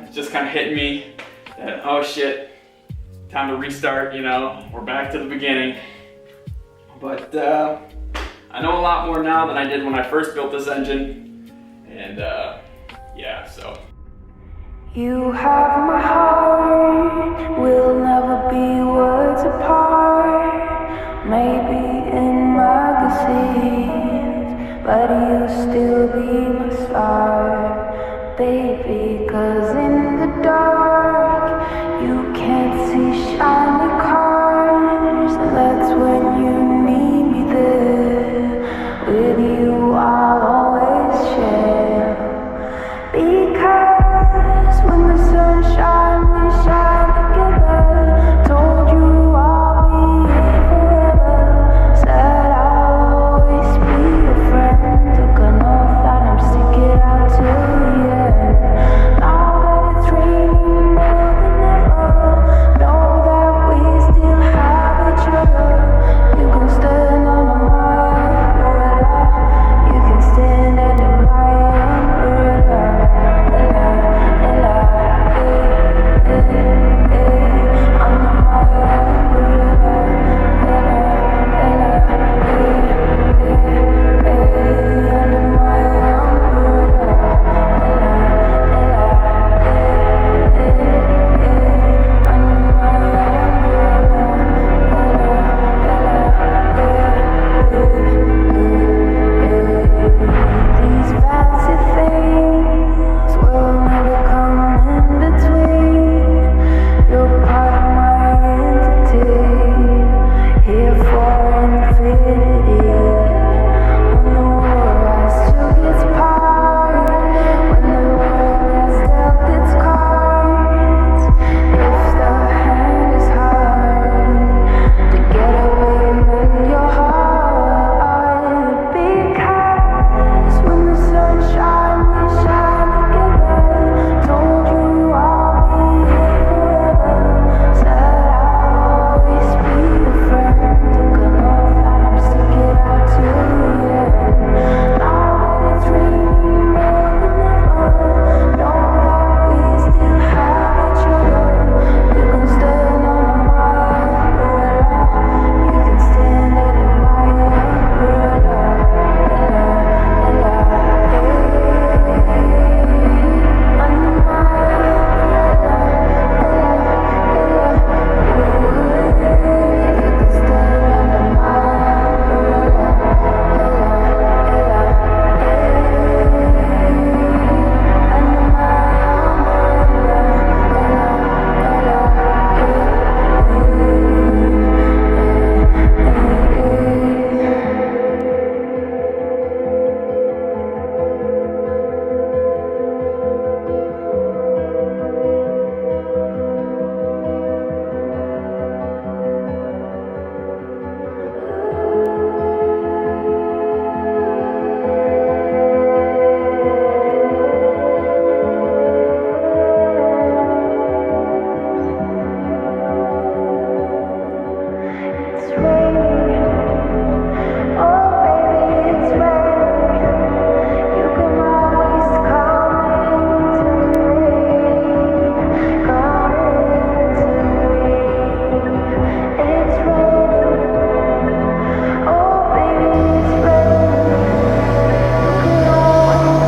it just kind of hit me that, oh shit, time to restart, you know, we're back to the beginning. But I know a lot more now than I did when I first built this engine, and yeah, so. You have my heart, we'll never be words apart. Maybe in magazines, but you still be my star, baby. 'Cause in the dark, you can't see shiny cars, and that's when you need me there. With you I'll always share, because when the sun shines, we shine together. Told you I'll be here forever. Said I'll always be your friend. Took an oath that I'm sticking out till the end. Now that it's raining more than ever, know that we still have each other. You can stand under my umbrella. You can stand under my umbrella. These fancy things will never come in between. You're part of my entity, here for infinity. When the world still gets part, when the world has dealt its cards, if the hand is hard to get away from your heart, because when the sun shines, we shine together. Told you I'll be here forever. Said I'll always be your friend. Took an oath that I'm sticking out till the end. Now that it's raining more than ever, know that we still have each other. You can stand under my umbrella. You can stand under my umbrella. It's raining, oh baby, it's raining. You can always come into me, come into me. It's raining, oh baby, it's raining. You can always come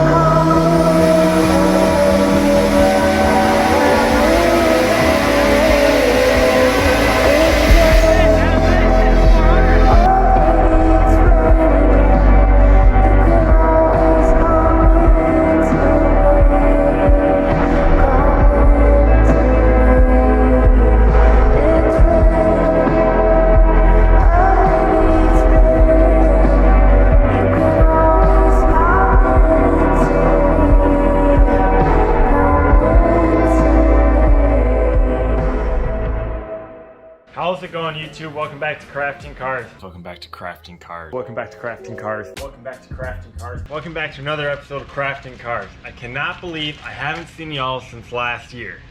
How's it going, YouTube? Welcome back to KraftingKars. Welcome back to KraftingKars. Welcome back to KraftingKars. Welcome back to KraftingKars. Welcome back to another episode of KraftingKars. I cannot believe I haven't seen y'all since last year.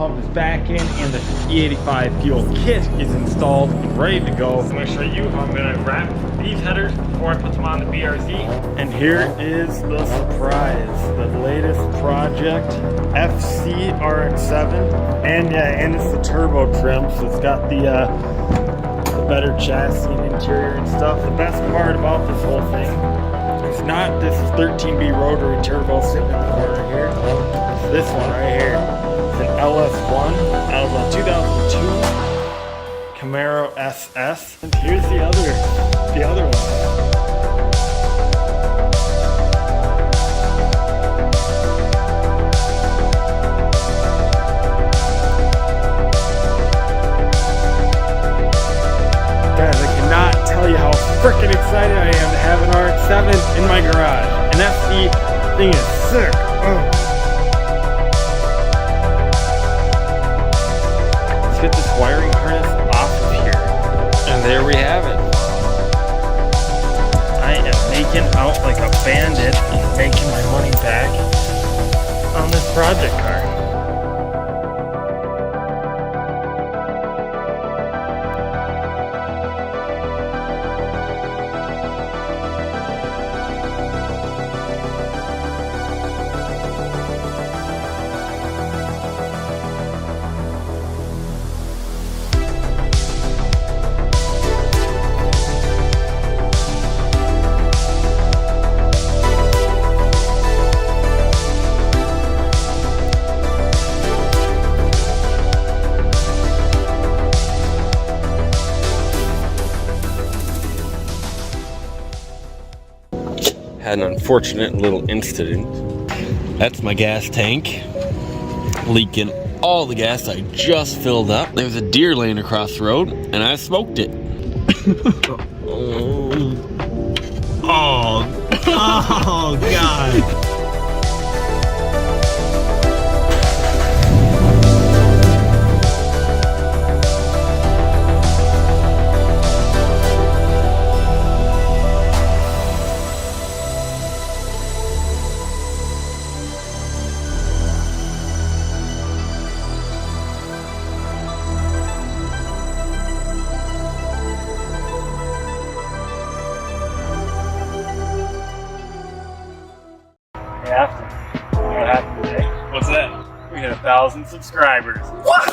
pump is back in and the E85 fuel kit is installed and ready to go. I'm going to show you how I'm going to wrap these headers before I put them on the BRZ. And here is the surprise, the latest project, FC RX-7. And yeah, and it's the turbo trim, so it's got the better chassis and interior and stuff. The best part about this whole thing is not this 13B rotary turbo sitting in the corner here. It's this one right here. It's an LS1 out of a 2002 Camaro SS. And here's the other one. Tell you how freaking excited I am to have an RX-7 in my garage. An FC thing is sick. Let's get this wiring harness off of here. And there we have it. I am making out like a bandit and making my money back on this project car. Had an unfortunate little incident. That's my gas tank leaking all the gas I just filled up. There's a deer laying across the road and I smoked it. Oh God. What happened today? What's that? We hit 1,000 subscribers. What?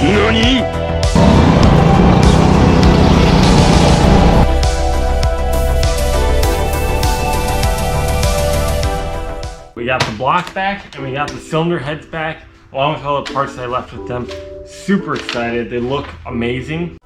NANI?! We got the block back and we got the cylinder heads back along with all the parts that I left with them. Super excited. They look amazing.